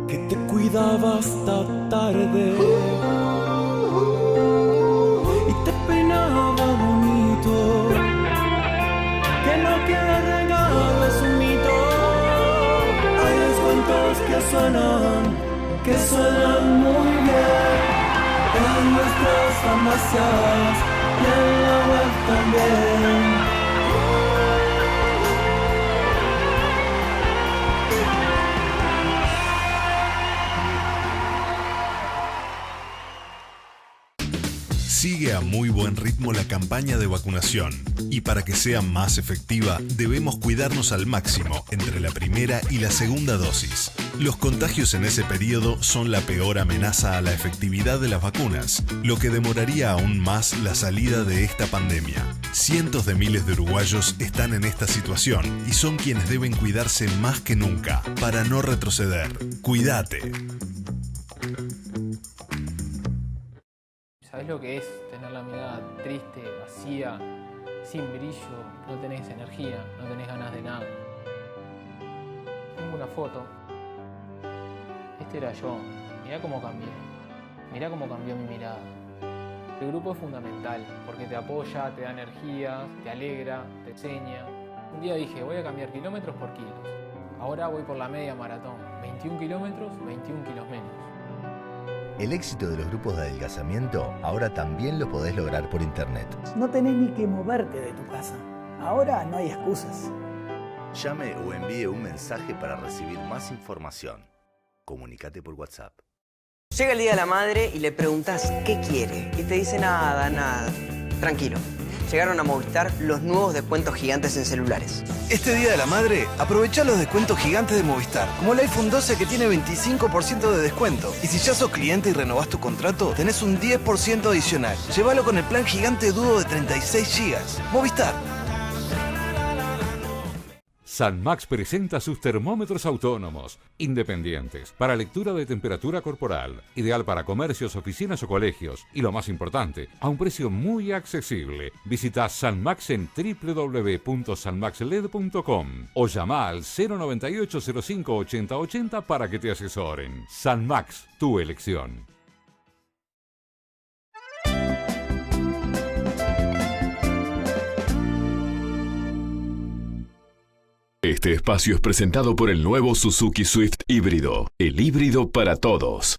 que te cuidaba hasta tarde y te peinaba bonito, que no quiere regalos un mito. Hay descuentos que suenan muy bien en nuestras farmacias y en la web también. Sigue a muy buen ritmo la campaña de vacunación y para que sea más efectiva debemos cuidarnos al máximo entre la primera y la segunda dosis. Los contagios en ese periodo son la peor amenaza a la efectividad de las vacunas, lo que demoraría aún más la salida de esta pandemia. Cientos de miles de uruguayos están en esta situación y son quienes deben cuidarse más que nunca para no retroceder. Cuídate. ¿Sabés lo que es tener la mirada triste, vacía, sin brillo? No tenés energía, no tenés ganas de nada. Tengo una foto. Este era yo. Mirá cómo cambié. Mirá cómo cambió mi mirada. El grupo es fundamental porque te apoya, te da energía, te alegra, te enseña. Un día dije, voy a cambiar kilómetros por kilos. Ahora voy por la media maratón. 21 kilómetros, 21 kilos menos. El éxito de los grupos de adelgazamiento ahora también lo podés lograr por internet. No tenés ni que moverte de tu casa. Ahora no hay excusas. Llame o envíe un mensaje para recibir más información. Comunícate por WhatsApp. Llega el Día de la Madre y le preguntas qué quiere. Y te dice nada. Tranquilo. Llegaron a Movistar los nuevos descuentos gigantes en celulares. Este Día de la Madre, aprovecha los descuentos gigantes de Movistar, como el iPhone 12 que tiene 25% de descuento. Y si ya sos cliente y renovás tu contrato, tenés un 10% adicional. Llévalo con el plan gigante Duo de 36 GB. Movistar. Sanmax presenta sus termómetros autónomos, independientes, para lectura de temperatura corporal, ideal para comercios, oficinas o colegios, y lo más importante, a un precio muy accesible. Visita Sanmax en www.sanmaxled.com o llama al 098 05 80 80 para que te asesoren. Sanmax, tu elección. Este espacio es presentado por el nuevo Suzuki Swift híbrido, el híbrido para todos.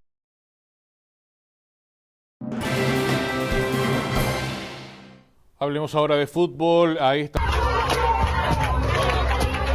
Hablemos ahora de fútbol. Ahí está.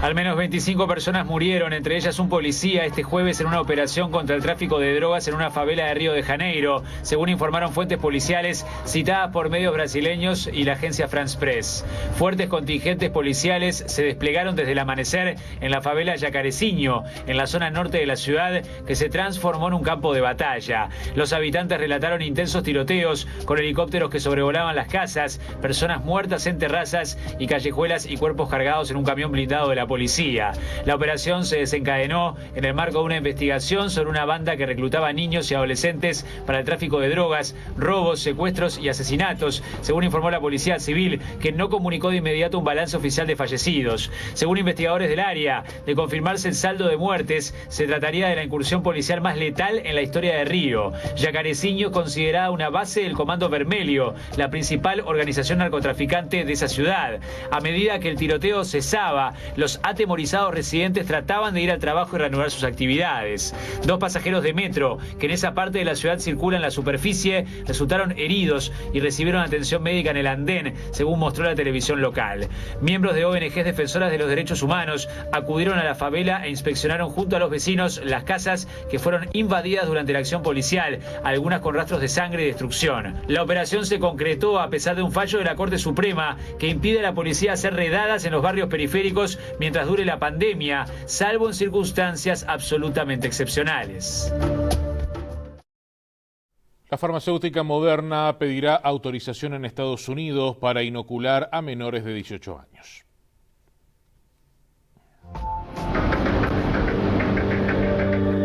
Al menos 25 personas murieron, entre ellas un policía, este jueves en una operación contra el tráfico de drogas en una favela de Río de Janeiro, según informaron fuentes policiales citadas por medios brasileños y la agencia France Press. Fuertes contingentes policiales se desplegaron desde el amanecer en la favela Jacarezinho, en la zona norte de la ciudad, que se transformó en un campo de batalla. Los habitantes relataron intensos tiroteos con helicópteros que sobrevolaban las casas, personas muertas en terrazas y callejuelas y cuerpos cargados en un camión blindado de la policía. La operación se desencadenó en el marco de una investigación sobre una banda que reclutaba niños y adolescentes para el tráfico de drogas, robos, secuestros y asesinatos, según informó la Policía Civil, que no comunicó de inmediato un balance oficial de fallecidos. Según investigadores del área, de confirmarse el saldo de muertes, se trataría de la incursión policial más letal en la historia de Río. Jacarezinho es considerada una base del Comando Vermelho, la principal organización narcotraficante de esa ciudad. A medida que el tiroteo cesaba, los atemorizados residentes trataban de ir al trabajo y reanudar sus actividades. 2 pasajeros de metro, que en esa parte de la ciudad circulan en la superficie, resultaron heridos y recibieron atención médica en el andén, según mostró la televisión local. Miembros de ONGs defensoras de los derechos humanos acudieron a la favela e inspeccionaron junto a los vecinos las casas que fueron invadidas durante la acción policial, algunas con rastros de sangre y destrucción. La operación se concretó a pesar de un fallo de la Corte Suprema que impide a la policía hacer redadas en los barrios periféricos mientras dure la pandemia, salvo en circunstancias absolutamente excepcionales. La farmacéutica Moderna pedirá autorización en Estados Unidos para inocular a menores de 18 años.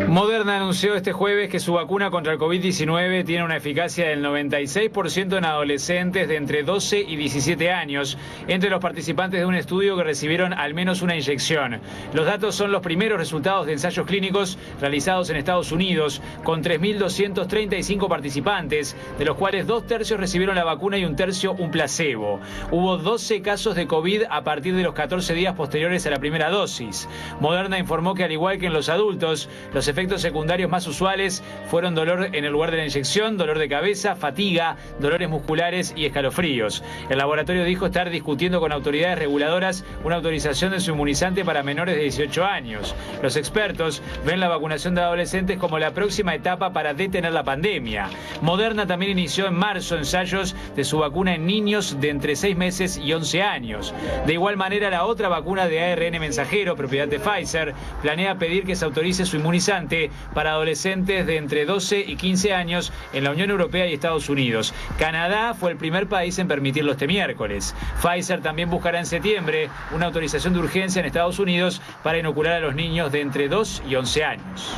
Moderna anunció este jueves que su vacuna contra el COVID-19 tiene una eficacia del 96% en adolescentes de entre 12 y 17 años, entre los participantes de un estudio que recibieron al menos una inyección. Los datos son los primeros resultados de ensayos clínicos realizados en Estados Unidos, con 3.235 participantes, de los cuales 2/3 recibieron la vacuna y 1/3 un placebo. Hubo 12 casos de COVID a partir de los 14 días posteriores a la primera dosis. Moderna informó que, al igual que en los adultos, los efectos secundarios más usuales fueron dolor en el lugar de la inyección, dolor de cabeza, fatiga, dolores musculares y escalofríos. El laboratorio dijo estar discutiendo con autoridades reguladoras una autorización de su inmunizante para menores de 18 años. Los expertos ven la vacunación de adolescentes como la próxima etapa para detener la pandemia. Moderna también inició en marzo ensayos de su vacuna en niños de entre 6 meses y 11 años. De igual manera, la otra vacuna de ARN mensajero, propiedad de Pfizer, planea pedir que se autorice su inmunizante para adolescentes de entre 12 y 15 años en la Unión Europea y Estados Unidos. Canadá fue el primer país en permitirlo este miércoles. Pfizer también buscará en septiembre una autorización de urgencia en Estados Unidos para inocular a los niños de entre 2 y 11 años.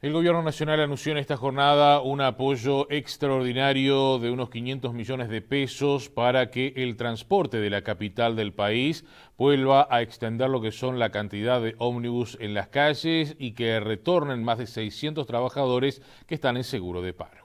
El Gobierno Nacional anunció en esta jornada un apoyo extraordinario de unos 500 millones de pesos para que el transporte de la capital del país vuelva a extender lo que son la cantidad de ómnibus en las calles y que retornen más de 600 trabajadores que están en seguro de paro.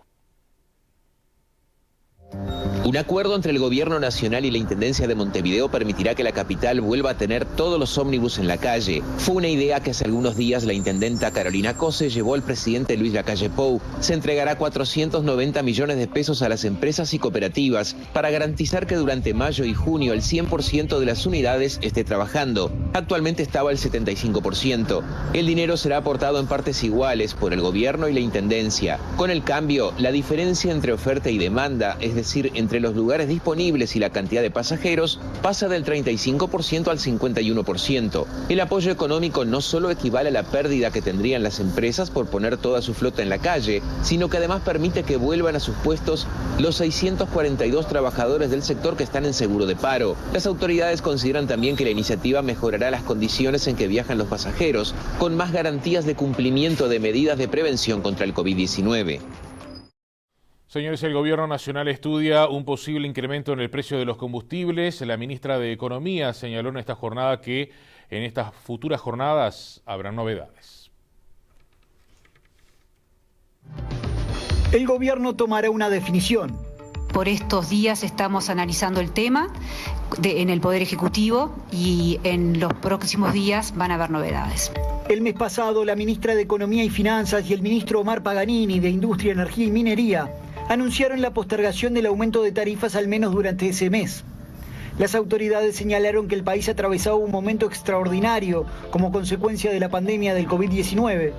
Un acuerdo entre el Gobierno Nacional y la Intendencia de Montevideo permitirá que la capital vuelva a tener todos los ómnibus en la calle. Fue una idea que hace algunos días la intendenta Carolina Cose llevó al presidente Luis Lacalle Pou. Se entregará 490 millones de pesos a las empresas y cooperativas para garantizar que durante mayo y junio el 100% de las unidades esté trabajando. Actualmente estaba el 75%. El dinero será aportado en partes iguales por el Gobierno y la Intendencia. Con el cambio, la diferencia entre oferta y demanda, es decir, entre los lugares disponibles y la cantidad de pasajeros, pasa del 35% al 51%. El apoyo económico no solo equivale a la pérdida que tendrían las empresas por poner toda su flota en la calle, sino que además permite que vuelvan a sus puestos los 642 trabajadores del sector que están en seguro de paro. Las autoridades consideran también que la iniciativa mejorará las condiciones en que viajan los pasajeros, con más garantías de cumplimiento de medidas de prevención contra el COVID-19. Señores, el Gobierno Nacional estudia un posible incremento en el precio de los combustibles. La ministra de Economía señaló en esta jornada que en estas futuras jornadas habrá novedades. El Gobierno tomará una definición. Por estos días estamos analizando el tema en el Poder Ejecutivo y en los próximos días van a haber novedades. El mes pasado, la ministra de Economía y Finanzas y el ministro Omar Paganini de Industria, Energía y Minería anunciaron la postergación del aumento de tarifas al menos durante ese mes. Las autoridades señalaron que el país atravesaba un momento extraordinario como consecuencia de la pandemia del COVID-19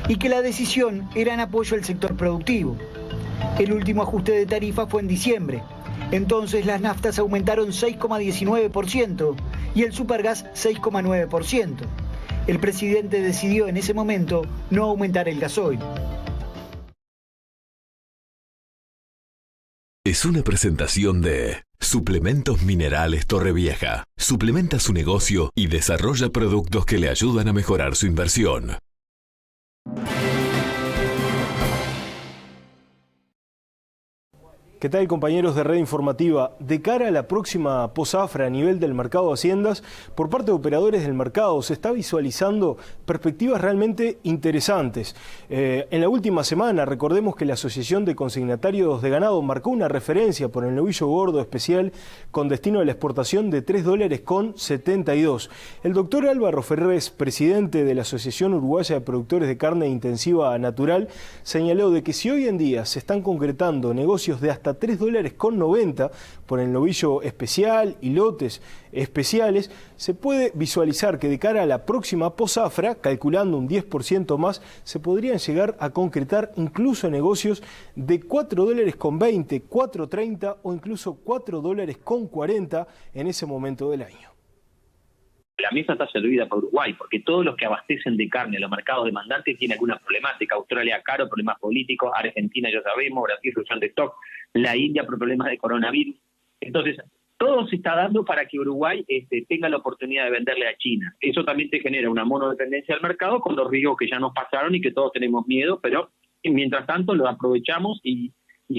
y que la decisión era en apoyo al sector productivo. El último ajuste de tarifa fue en diciembre. Entonces las naftas aumentaron 6,19% y el supergas 6,9%. El presidente decidió en ese momento no aumentar el gasoil. Es una presentación de Suplementos Minerales Torrevieja. Suplementa su negocio y desarrolla productos que le ayudan a mejorar su inversión. ¿Qué tal, compañeros de Red Informativa? De cara a la próxima posafra a nivel del mercado de haciendas, por parte de operadores del mercado se está visualizando perspectivas realmente interesantes. En la última semana, recordemos que la Asociación de Consignatarios de Ganado marcó una referencia por el novillo gordo especial con destino a la exportación de $3,72. El doctor Álvaro Ferrés, presidente de la Asociación Uruguaya de Productores de Carne Intensiva Natural, señaló de que si hoy en día se están concretando negocios de hasta $3,90 por el novillo especial y lotes especiales, se puede visualizar que de cara a la próxima posafra, calculando un 10% más, se podrían llegar a concretar incluso negocios de $4,20, $4,30 o incluso $4,40 en ese momento del año. La mesa está servida por Uruguay, porque todos los que abastecen de carne a los mercados demandantes tienen alguna problemática. Australia caro, problemas políticos, Argentina ya sabemos, Brasil reducción de stock, la India por problemas de coronavirus. Entonces, todo se está dando para que Uruguay tenga la oportunidad de venderle a China. Eso también te genera una monodependencia del mercado con los riesgos que ya nos pasaron y que todos tenemos miedo, pero mientras tanto lo aprovechamos y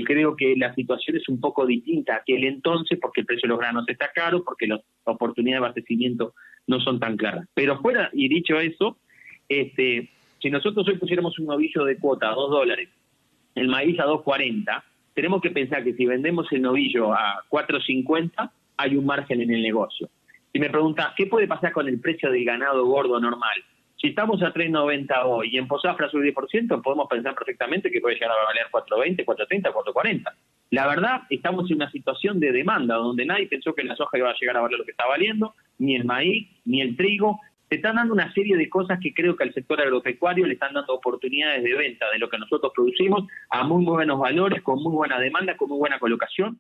creo que la situación es un poco distinta a aquel entonces, porque el precio de los granos está caro, porque las oportunidades de abastecimiento no son tan claras. Pero fuera, y dicho eso, si nosotros hoy pusiéramos un novillo de cuota a $2, el maíz a $2.40, tenemos que pensar que si vendemos el novillo a $4.50, hay un margen en el negocio. Si me preguntas, ¿qué puede pasar con el precio del ganado gordo normal? Si estamos a $3.90 hoy y en posafra sube 10%, podemos pensar perfectamente que puede llegar a valer $4.20, $4.30, $4.40. La verdad, estamos en una situación de demanda donde nadie pensó que la soja iba a llegar a valer lo que está valiendo, ni el maíz, ni el trigo. Se están dando una serie de cosas que creo que al sector agropecuario le están dando oportunidades de venta de lo que nosotros producimos a muy buenos valores, con muy buena demanda, con muy buena colocación.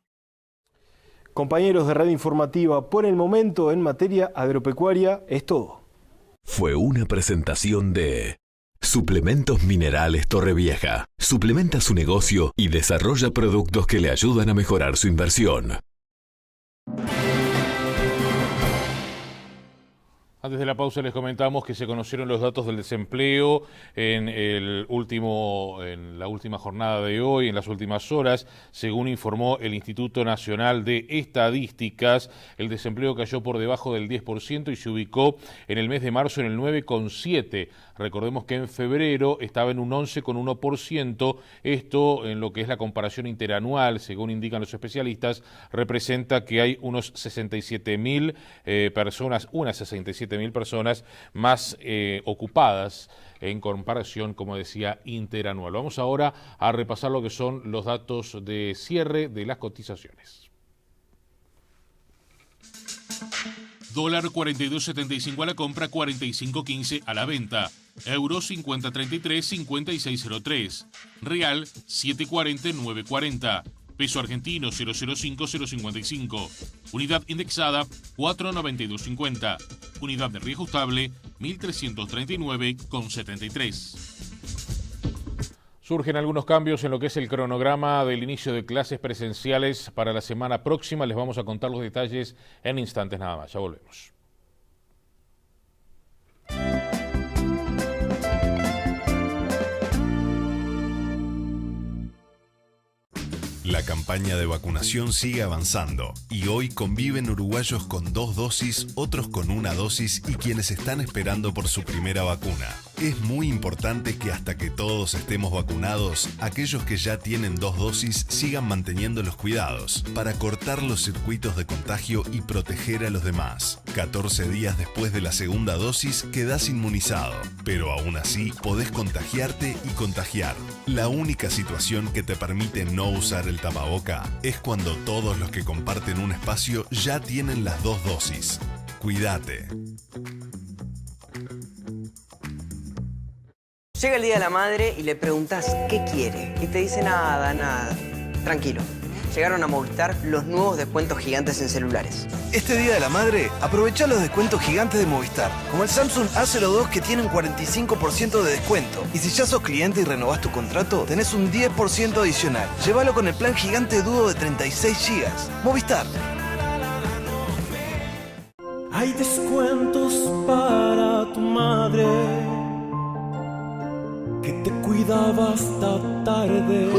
Compañeros de Red Informativa, por el momento en materia agropecuaria es todo. Fue una presentación de Suplementos Minerales Torrevieja. Suplementa su negocio y desarrolla productos que le ayudan a mejorar su inversión. Antes de la pausa les comentamos que se conocieron los datos del desempleo en la última jornada de hoy, en las últimas horas. Según informó el Instituto Nacional de Estadísticas, el desempleo cayó por debajo del 10% y se ubicó en el mes de marzo en el 9,7%. Recordemos que en febrero estaba en un 11,1%. Esto, en lo que es la comparación interanual, según indican los especialistas, representa que hay unos 67.000 personas, unas 67.000 personas más ocupadas en comparación, como decía, interanual. Vamos ahora a repasar lo que son los datos de cierre de las cotizaciones. Dólar 42.75 a la compra, 45.15 a la venta. Euro 50.33, 56.03. Real 7.40, 9.40. Peso argentino 0.05, 0.55. Unidad indexada 4.9250. Unidad de reajustable 1.339,73. Surgen algunos cambios en lo que es el cronograma del inicio de clases presenciales para la semana próxima. Les vamos a contar los detalles en instantes nada más. Ya volvemos. La campaña de vacunación sigue avanzando y hoy conviven uruguayos con 2 dosis, otros con 1 dosis y quienes están esperando por su primera vacuna. Es muy importante que hasta que todos estemos vacunados, aquellos que ya tienen 2 dosis sigan manteniendo los cuidados para cortar los circuitos de contagio y proteger a los demás. 14 días después de la segunda dosis quedás inmunizado, pero aún así podés contagiarte y contagiar. La única situación que te permite no usar el tapaboca es cuando todos los que comparten un espacio ya tienen las 2 dosis. Cuídate. Llega el Día de la Madre y le preguntas qué quiere y te dice nada. Tranquilo. Llegaron a Movistar los nuevos descuentos gigantes en celulares. Este Día de la Madre, aprovecha los descuentos gigantes de Movistar, como el Samsung A02 que tiene un 45% de descuento. Y si ya sos cliente y renovás tu contrato, tenés un 10% adicional. Llévalo con el plan gigante Duo de 36 GB. Movistar. Hay descuentos para tu madre que te cuidaba hasta tarde.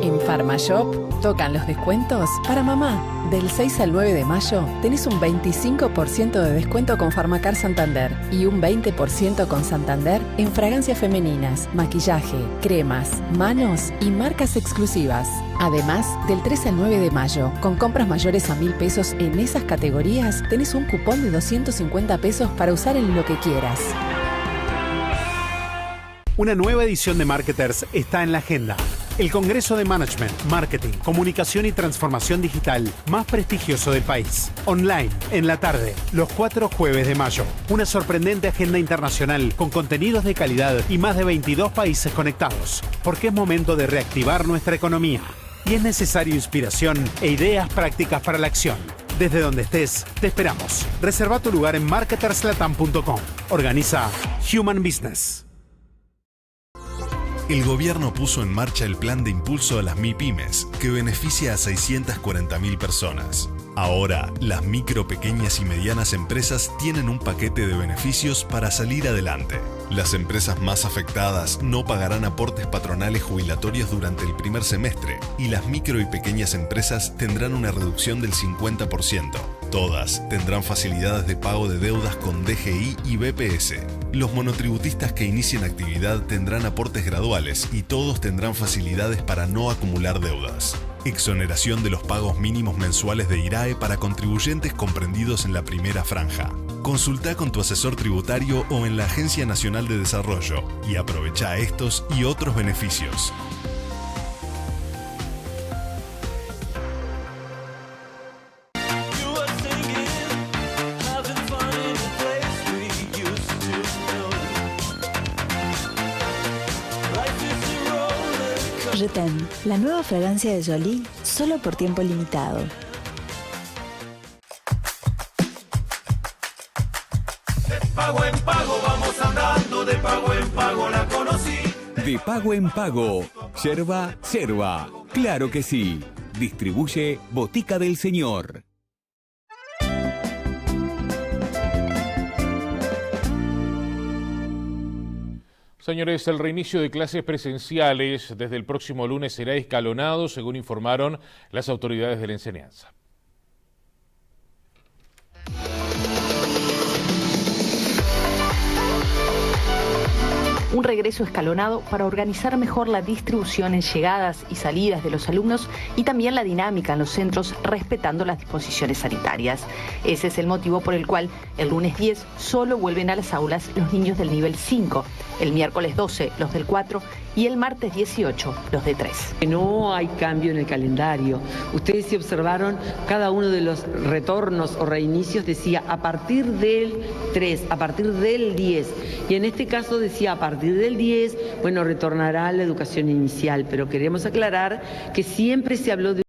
En Pharmashop tocan los descuentos para mamá. Del 6 al 9 de mayo tenés un 25% de descuento con Pharmacar Santander y un 20% con Santander en fragancias femeninas, maquillaje, cremas, manos y marcas exclusivas. Además, del 3 al 9 de mayo, con compras mayores a 1.000 pesos en esas categorías, tenés un cupón de 250 pesos para usar en lo que quieras. Una nueva edición de Marketers está en la agenda. El Congreso de Management, Marketing, Comunicación y Transformación Digital más prestigioso del país. Online, en la tarde, los 4 jueves de mayo. Una sorprendente agenda internacional con contenidos de calidad y más de 22 países conectados. Porque es momento de reactivar nuestra economía. Y es necesario inspiración e ideas prácticas para la acción. Desde donde estés, te esperamos. Reserva tu lugar en marketerslatam.com. Organiza Human Business. El gobierno puso en marcha el plan de impulso a las MIPYMES, que beneficia a 640.000 personas. Ahora, las micro, pequeñas y medianas empresas tienen un paquete de beneficios para salir adelante. Las empresas más afectadas no pagarán aportes patronales jubilatorios durante el primer semestre y las micro y pequeñas empresas tendrán una reducción del 50%. Todas tendrán facilidades de pago de deudas con DGI y BPS. Los monotributistas que inicien actividad tendrán aportes graduales y todos tendrán facilidades para no acumular deudas. Exoneración de los pagos mínimos mensuales de IRAE para contribuyentes comprendidos en la primera franja. Consulta con tu asesor tributario o en la Agencia Nacional de Desarrollo y aprovecha estos y otros beneficios. Je t'aime, la nueva fragancia de Jolie, solo por tiempo limitado. De pago en pago vamos andando, de pago en pago la conocí. De pago en pago, yerba, claro que sí. Distribuye Botica del Señor. Señores, el reinicio de clases presenciales desde el próximo lunes será escalonado, según informaron las autoridades de la enseñanza. Un regreso escalonado para organizar mejor la distribución en llegadas y salidas de los alumnos y también la dinámica en los centros respetando las disposiciones sanitarias. Ese es el motivo por el cual el lunes 10 solo vuelven a las aulas los niños del nivel 5, el miércoles 12 los del 4 y el martes 18 los de 3. No hay cambio en el calendario. Ustedes si observaron, cada uno de los retornos o reinicios decía a partir del 3, a partir del 10. Y en este caso decía a partir del 10, bueno, retornará a la educación inicial. Pero queremos aclarar que siempre se habló de